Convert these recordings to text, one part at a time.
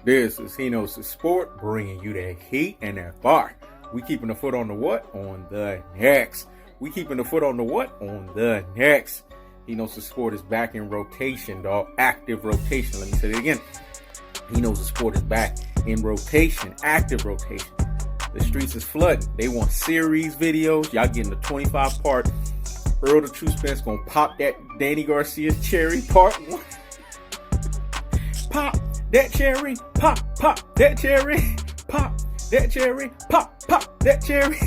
This is He Knows the Sport, bringing you that heat and that fire. We keeping the foot on the what? On the next. We keeping the foot on the what? On the next. He Knows the Sport is back in rotation, dog. Active rotation. Let me say it again. He Knows the Sport is back in rotation. Active rotation. The streets is flooding. They want series videos. Y'all getting the 25-part. Errol the True Spence gonna pop that Danny Garcia cherry part 1. Pop that cherry, pop that cherry, pop that cherry, pop that cherry,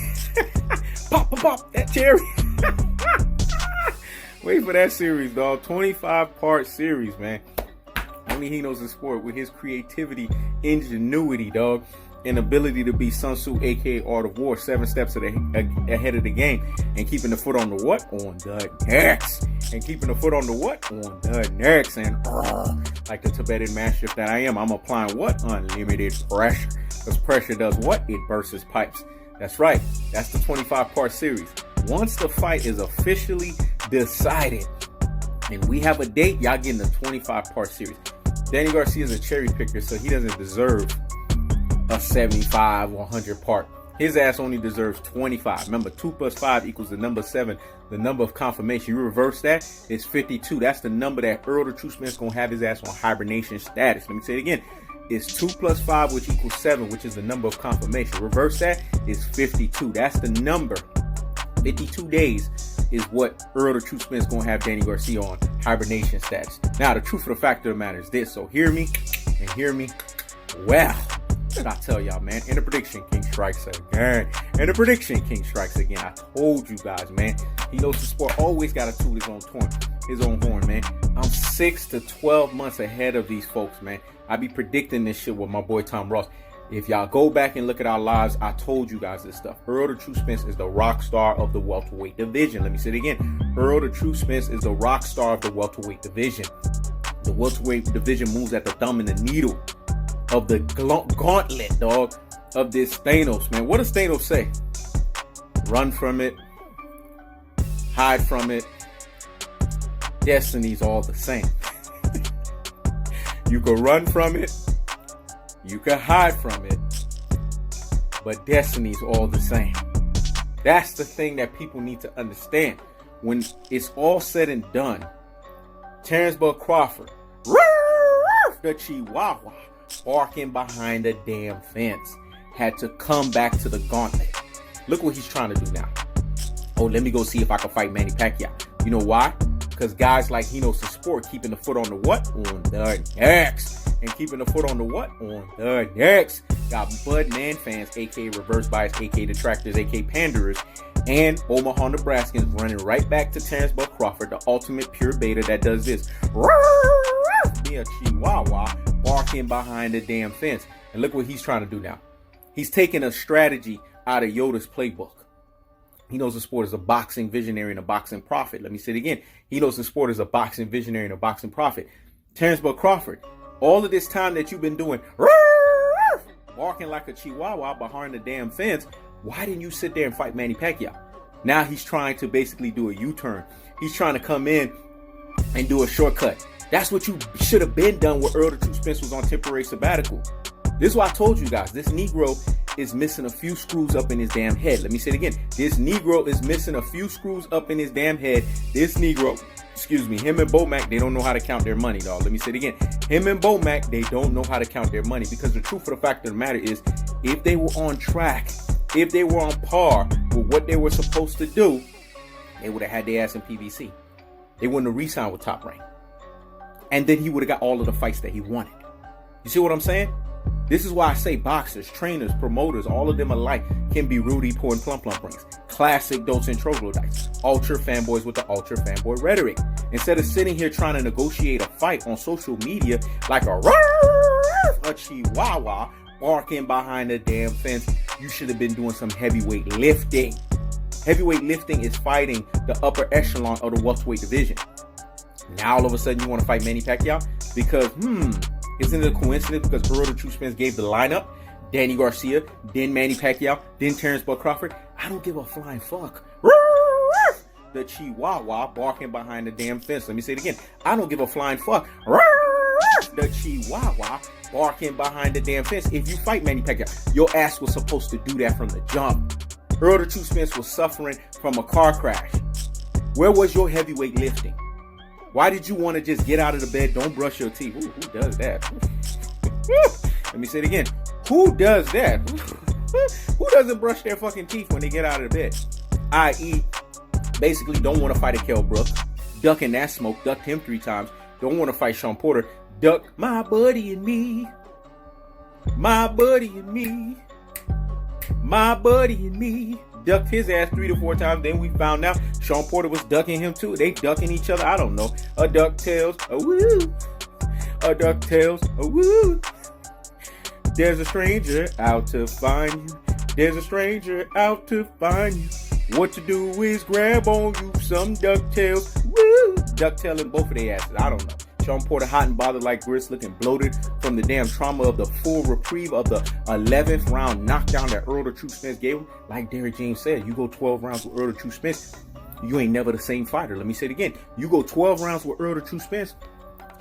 pop that cherry. Wait for that series, dog. 25-part series, man. Only he knows the sport with his creativity, ingenuity, dog, and ability to be Sun Tzu, aka Art of War, 7 steps ahead of the game, and keeping the foot on the what? On the next. And keeping the foot on the what? On the next. And like the Tibetan mastiff that I am, I'm applying what? Unlimited pressure. Because pressure does what? It bursts pipes. That's right. That's the 25-part series. Once the fight is officially decided and we have a date, y'all getting the 25-part series. Danny Garcia is a cherry picker, so he doesn't deserve a 75 or 100 part. His ass only deserves 25. Remember, 2 plus 5 equals the number 7, the number of confirmation. You reverse that, it's 52. That's the number that Errol the True Spence gonna have his ass on hibernation status. Let me say it again. It's 2 plus 5, which equals 7, which is the number of confirmation. Reverse that, it's 52. That's the number. 52 days is what Errol the True Spence gonna have Danny Garcia on hibernation status. Now, the truth of the fact of the matter is this. So hear me and hear me well. What did I tell y'all, man? And the prediction king strikes again. And the prediction king strikes again. I told you guys, man. He knows the sport always got to toot his own horn, man. I'm 6 to 12 months ahead of these folks, man. I be predicting this shit with my boy Tom Ross. If y'all go back and look at our lives, I told you guys this stuff. Errol the True Spence is the rock star of the welterweight division. Let me say it again. Errol the True Spence is the rock star of the welterweight division. The welterweight division moves at the thumb and the needle of the gauntlet, dog, of this Thanos, man. What does Thanos say? Run from it. Hide from it. Destiny's all the same. You can run from it. You can hide from it. But destiny's all the same. That's the thing that people need to understand. When it's all said and done, Terence Crawford, the Chihuahua, barking behind the damn fence, had to come back to the gauntlet. Look what he's trying to do now. Oh, let me go see if I can fight Manny Pacquiao. You know why? Because guys like He Knows the Sport keeping the foot on the what? On the next. And keeping the foot on the what? On the next. Got Bud Man fans, aka Reverse Bias, aka Detractors, aka Panderers, and Omaha, Nebraskans running right back to Terence Crawford, the ultimate pure beta that does this. Be a Chihuahua barking behind the damn fence. And look what he's trying to do now. He's taking a strategy out of Yoda's playbook. He Knows the Sport is a boxing visionary and a boxing prophet. Let me say it again. He Knows the Sport is a boxing visionary and a boxing prophet. Terence Crawford, all of this time that you've been doing, barking like a Chihuahua behind the damn fence, why didn't you sit there and fight Manny Pacquiao? Now he's trying to basically do a U-turn. He's trying to come in and do a shortcut. That's what you should have been done when Errol the True Spence was on temporary sabbatical. This is why I told you guys, this Negro is missing a few screws up in his damn head. Let me say it again. This Negro is missing a few screws up in his damn head. This Negro, him and Bomac, they don't know how to count their money, dog. Let me say it again. Him and Bomac, they don't know how to count their money, because the truth of the fact of the matter is, if they were on track, if they were on par with what they were supposed to do, they would have had their ass in PBC. They wouldn't have re-signed with Top Rank. And then he would have got all of the fights that he wanted. You see what I'm saying? This is why I say boxers, trainers, promoters, all of them alike can be Rudy pouring plum rings. Classic dose and troglodytes. Ultra fanboys with the ultra fanboy rhetoric. Instead of sitting here trying to negotiate a fight on social media like a Chihuahua barking behind the damn fence, you should have been doing some heavyweight lifting. Heavyweight lifting is fighting the upper echelon of the welterweight division. Now all of a sudden you want to fight Manny Pacquiao? Because, isn't it a coincidence because Errol the True Spence gave the lineup? Danny Garcia, then Manny Pacquiao, then Terence Crawford. I don't give a flying fuck. The Chihuahua barking behind the damn fence. Let me say it again. I don't give a flying fuck. the Chihuahua barking behind the damn fence. If you fight Manny Pacquiao, your ass was supposed to do that from the jump. Errol the Truth Spence was suffering from a car crash. Where was your heavyweight lifting? Why did you want to just get out of the bed, don't brush your teeth? Ooh, who does that? Let me say it again. Who does that? Who doesn't brush their fucking teeth when they get out of the bed? I.e., basically don't want to fight a Kell Brook, ducking that smoke, ducked him 3 times. Don't want to fight Sean Porter, duck my buddy and me. My buddy and me. My buddy and me. Ducked his ass 3 to 4 times. Then we found out Sean Porter was ducking him too. They ducking each other. I don't know. A DuckTales, a woo. A DuckTales, a woo. There's a stranger out to find you. There's a stranger out to find you. What to do is grab on you some DuckTales. Woo! DuckTailing both of their asses. I don't know. Sean Porter hot and bothered like grits, looking bloated from the damn trauma of the full reprieve of the 11th round knockdown that Errol the Truth Spence gave him. Like Derrick James said, you go 12 rounds with Errol the Truth Spence, you ain't never the same fighter. Let me say it again. You go 12 rounds with Errol the Truth Spence,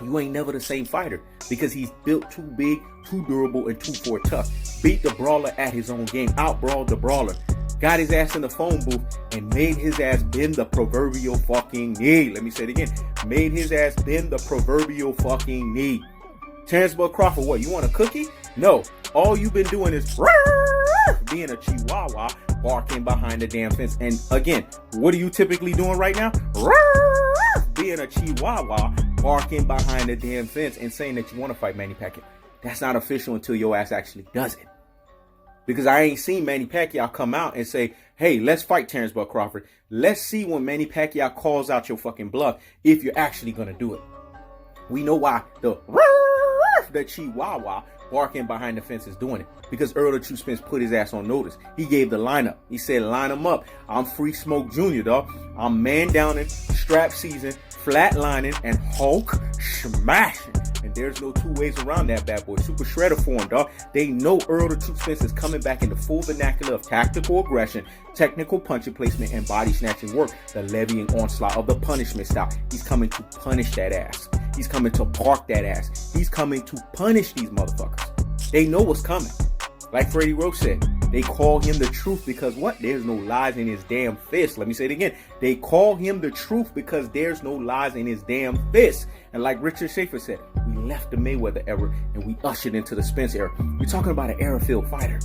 you ain't never the same fighter because he's built too big, too durable, and too for tough. Beat the brawler at his own game. Out-brawled the brawler. Got his ass in the phone booth and made his ass bend the proverbial fucking knee. Let me say it again. Made his ass bend the proverbial fucking knee. Terence Crawford, what? You want a cookie? No. All you've been doing is being a Chihuahua barking behind the damn fence. And again, what are you typically doing right now? Being a Chihuahua barking behind the damn fence and saying that you want to fight Manny Pacquiao. That's not official until your ass actually does it. Because I ain't seen Manny Pacquiao come out and say, hey, let's fight Terence Crawford. Let's see when Manny Pacquiao calls out your fucking bluff if you're actually going to do it. We know why the Chihuahua barking behind the fence is doing it. Because Errol the Truth Spence put his ass on notice. He gave the lineup. He said, line him up. I'm Free Smoke Jr., dog. I'm man downing, strap season, flatlining, and Hulk smashing. And there's no 2 ways around that bad boy. Super shredder form, dog. They know Errol the Truth Spence is coming back in the full vernacular of tactical aggression, technical punching placement, and body snatching work. The levying onslaught of the punishment style. He's coming to punish that ass. He's coming to park that ass. He's coming to punish these motherfuckers. They know what's coming. Like Freddie Roach said, they call him the truth because what? There's no lies in his damn fist. Let me say it again. They call him the truth because there's no lies in his damn fist. And like Richard Schaefer said, we left the Mayweather era and we ushered into the Spence era. We're talking about an era-filled fighter.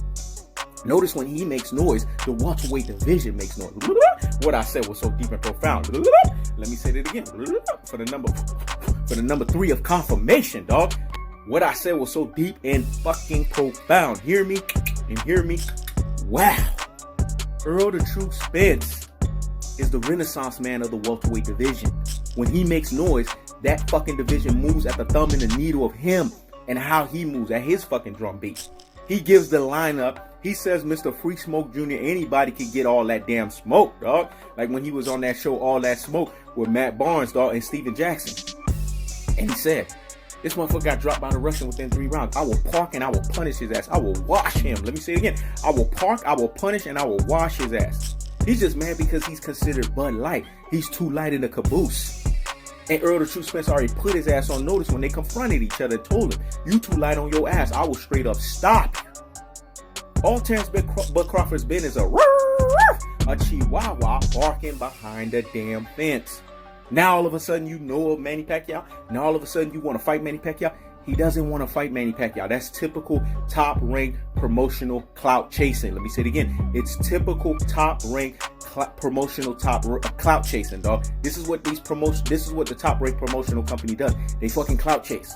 Notice when he makes noise, the welterweight division makes noise. What I said was so deep and profound. Let me say that again. For the number 3 of confirmation, dog. What I said was so deep and fucking profound. Hear me and hear me. Wow. Errol the Truth Spence is the renaissance man of the welterweight division. When he makes noise, that fucking division moves at the thumb and the needle of him and how he moves at his fucking drum beat. He gives the lineup. He says Mr. Free Smoke Jr., anybody can get all that damn smoke, dog. Like when he was on that show, All That Smoke, with Matt Barnes, dog, and Steven Jackson. And he said, this motherfucker got dropped by the Russian within 3 rounds. I will park and I will punish his ass. I will wash him. Let me say it again. I will park, I will punish, and I will wash his ass. He's just mad because he's considered Bud Light. He's too light in the caboose. And Errol the Truth Spence already put his ass on notice when they confronted each other and told him, you too light on your ass. I will straight up stop you. All Terence Crawford's been is a Chihuahua barking behind the damn fence. Now all of a sudden you know of Manny Pacquiao. Now all of a sudden you want to fight Manny Pacquiao. He doesn't want to fight Manny Pacquiao. That's typical top-ranked promotional clout chasing. Let me say it again. It's typical top-ranked promotional clout chasing, dog. This is what the top-ranked promotional company does. They fucking clout chase.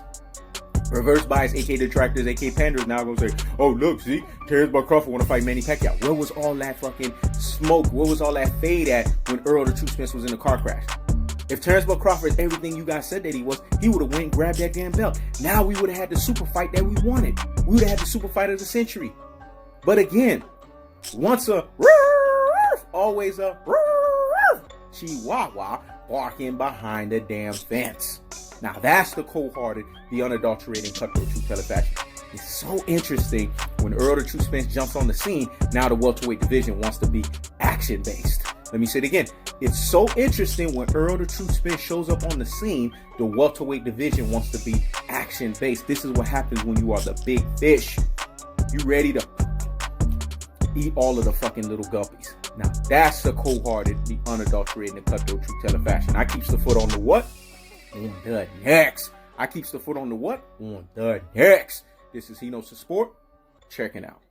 Reverse bias, aka detractors, aka panders, now gonna say, oh look, see, Terence Crawford want to fight Manny Pacquiao. Where was all that fucking smoke? Where was all that fade at when Errol the Truth Spence was in the car crash? If Terence Crawford is everything you guys said that he was, he would have went and grabbed that damn belt. Now we would have had the super fight that we wanted. We would have had the super fight of the century. But again, once a always a Chihuahua barking behind the damn fence. Now that's the cold-hearted, the unadulterated, cutthroat truth teller fashion. It's so interesting when Errol the Truth Spence jumps on the scene. Now the welterweight division wants to be action-based. Let me say it again. It's so interesting when Errol the Truth Spence shows up on the scene, the welterweight division wants to be action-based. This is what happens when you are the big fish. You ready to eat all of the fucking little guppies. Now, that's the cold-hearted, the unadulterated, and the cutthroat truth-teller fashion. I keeps the foot on the what? On the next. I keeps the foot on the what? On the next. This is He Knows the Sport. Checking out.